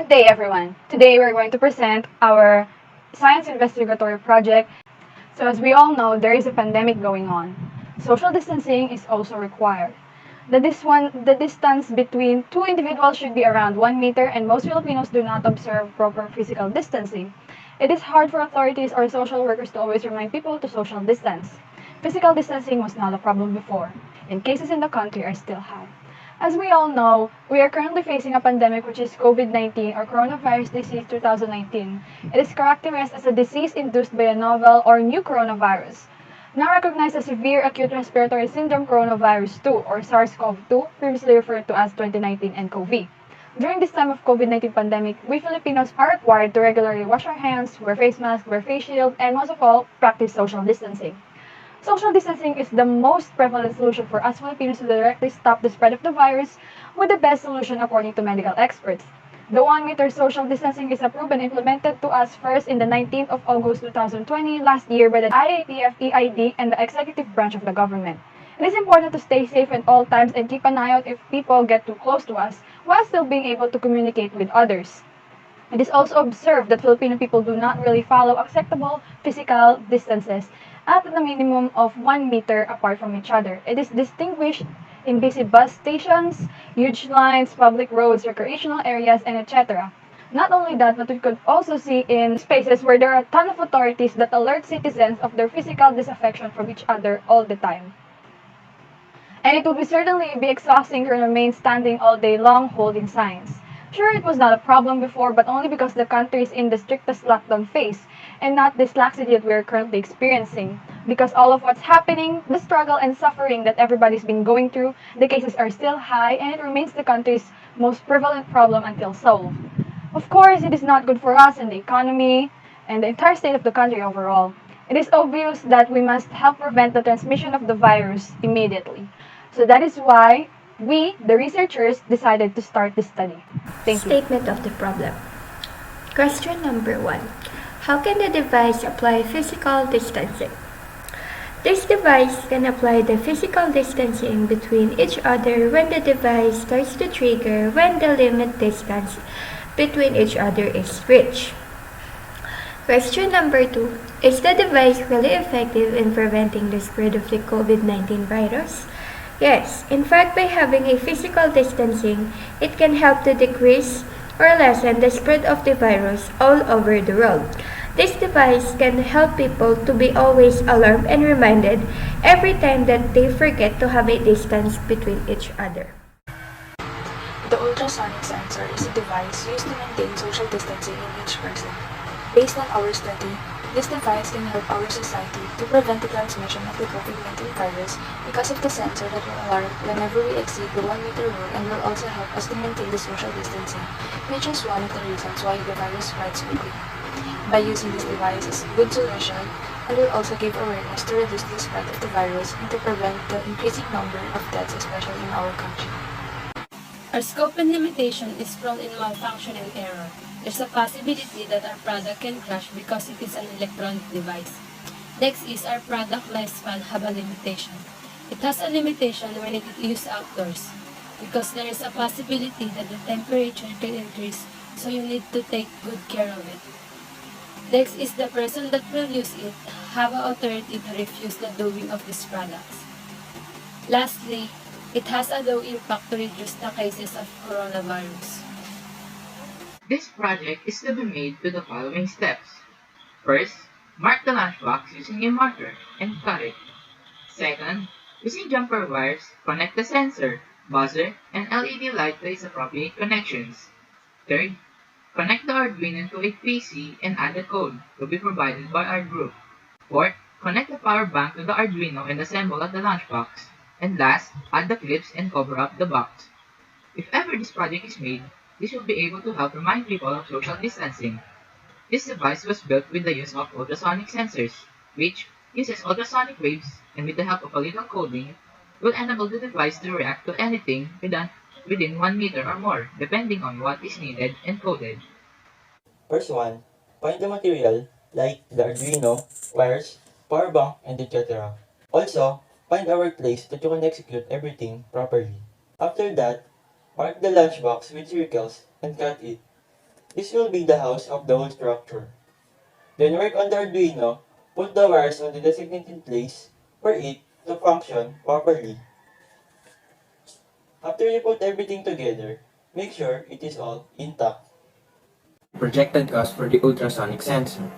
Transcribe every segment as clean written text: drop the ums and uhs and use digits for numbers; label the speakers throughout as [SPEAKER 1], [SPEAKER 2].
[SPEAKER 1] day, everyone. Today we're going to present our science investigatory project. So as we all know, there is a pandemic going on. Social distancing is also required. The distance between two individuals should be around 1 meter, and most Filipinos do not observe proper physical distancing. It is hard for authorities or social workers to always remind people to social distance. Physical distancing was not a problem before, and cases in the country are still high. As we all know, we are currently facing a pandemic which is COVID-19 or coronavirus disease 2019. It is characterized as a disease induced by a novel or new coronavirus, now recognized as severe acute respiratory syndrome coronavirus 2 or SARS-CoV-2, previously referred to as 2019 nCoV. During this time of COVID-19 pandemic, we Filipinos are required to regularly wash our hands, wear face masks, wear face shield, and most of all, practice social distancing. Social distancing is the most prevalent solution for us Filipinos to directly stop the spread of the virus, with the best solution according to medical experts. The 1 meter social distancing is approved and implemented to us first in the 19th of August 2020 last year by the IATF-EID and the executive branch of the government. It is important to stay safe at all times and keep an eye out if people get too close to us while still being able to communicate with others. It is also observed that Filipino people do not really follow acceptable physical distances at the minimum of 1 meter apart from each other. It is distinguished in busy bus stations, huge lines, public roads, recreational areas, and etc. Not only that, but we could also see in spaces where there are a ton of authorities that alert citizens of their physical disaffection from each other all the time. And it would certainly be exhausting to remain standing all day long holding signs. Sure, it was not a problem before, but only because the country is in the strictest lockdown phase, and not this laxity that we are currently experiencing. Because all of what's happening, the struggle and suffering that everybody's been going through, the cases are still high, and it remains the country's most prevalent problem until solved. Of course, it is not good for us and the economy, and the entire state of the country overall. It is obvious that we must help prevent the transmission of the virus immediately. So that is why we, the researchers, decided to start this study. Thank you.
[SPEAKER 2] Statement of the problem. Question number 1. How can the device apply physical distancing? This device can apply the physical distancing between each other when the device starts to trigger when the limit distance between each other is reached. Question number 2. Is the device really effective in preventing the spread of the COVID-19 virus? Yes, in fact, by having a physical distancing, it can help to decrease or lessen the spread of the virus all over the world. This device can help people to be always alarmed and reminded every time that they forget to have a distance between each other.
[SPEAKER 3] The ultrasonic sensor is a device used to maintain social distancing in each person. Based on our study, this device can help our society to prevent the transmission of the COVID-19 virus because of the sensor that will alarm whenever we exceed the 1 meter rule, and will also help us to maintain the social distancing, which is one of the reasons why the virus spreads quickly. By using this device is a good solution, and will also give awareness to reduce the spread of the virus and to prevent the increasing number of deaths, especially in our country.
[SPEAKER 4] Our scope and limitation is prone in malfunction and error. There's a possibility that our product can crash because it is an electronic device. Next is our product lifespan have a limitation. It has a limitation when it is used outdoors, because there is a possibility that the temperature can increase, so you need to take good care of it. Next is the person that will use it have an authority to refuse the doing of these products. Lastly, it has a low impact to reduce the cases of coronavirus.
[SPEAKER 5] This project is to be made to the following steps. First, mark the lunchbox using a marker and cut it. Second, using jumper wires, connect the sensor, buzzer, and LED light to its appropriate connections. Third, connect the Arduino to a PC and add the code to be provided by our group. Fourth, connect the power bank to the Arduino and assemble at the lunchbox. And last, add the clips and cover up the box. If ever this project is made, this will be able to help remind people of social distancing. This device was built with the use of ultrasonic sensors, which uses ultrasonic waves, and with the help of a little coding, will enable the device to react to anything within 1 meter or more, depending on what is needed and coded.
[SPEAKER 6] First one, find the material like the Arduino, wires, power bank, and etc. Also, find our place that you can execute everything properly. After that, mark the lunchbox with circles and cut it. This will be the house of the whole structure. Then work on the Arduino, put the wires on the designated place for it to function properly. After you put everything together, make sure it is all intact.
[SPEAKER 7] Projected cost for the ultrasonic sensor.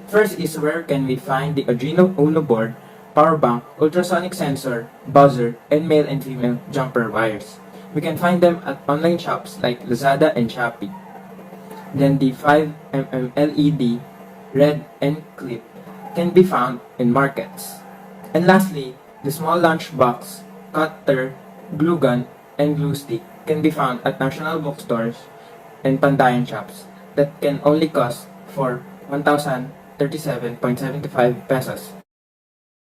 [SPEAKER 7] First is where can we find the Arduino Uno board, power bank, ultrasonic sensor, buzzer, and male and female jumper wires. We can find them at online shops like Lazada and Shopee. Then the 5mm LED, red and clip, can be found in markets. And lastly, the small lunchbox, cutter, glue gun, and glue stick can be found at national bookstores and pandayan shops that can only cost for 1,037.75 pesos.